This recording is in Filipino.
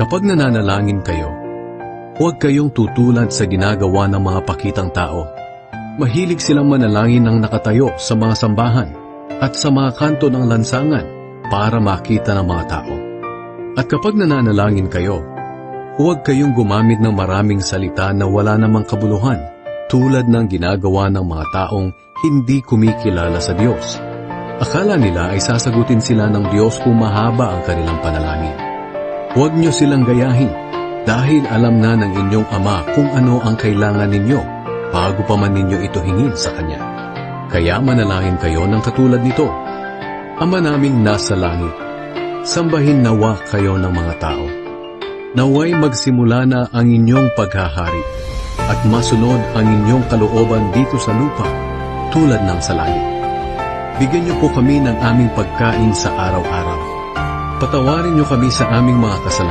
Kapag nananalangin kayo, huwag kayong tutulad sa ginagawa ng mga pakitang tao. Mahilig silang manalangin ng nakatayo sa mga sambahan at sa mga kanto ng lansangan para makita ng mga tao. At kapag nananalangin kayo, huwag kayong gumamit ng maraming salita na wala namang kabuluhan, tulad ng ginagawa ng mga taong hindi kumikilala sa Diyos. Akala nila ay sasagutin sila ng Diyos kung mahaba ang kanilang panalangin. Huwag niyo silang gayahin, dahil alam na ng inyong Ama kung ano ang kailangan ninyo bago pa man ninyo ito hingin sa Kanya. Kaya manalangin kayo ng katulad nito: Ama naming nasa langit, sambahin nawa kayo ng mga tao. Naway magsimula na ang inyong paghahari at masunod ang inyong kalooban dito sa lupa tulad ng sa langit. Bigyan niyo po kami ng aming pagkain sa araw-araw. Patawarin niyo kami sa aming mga kasalanan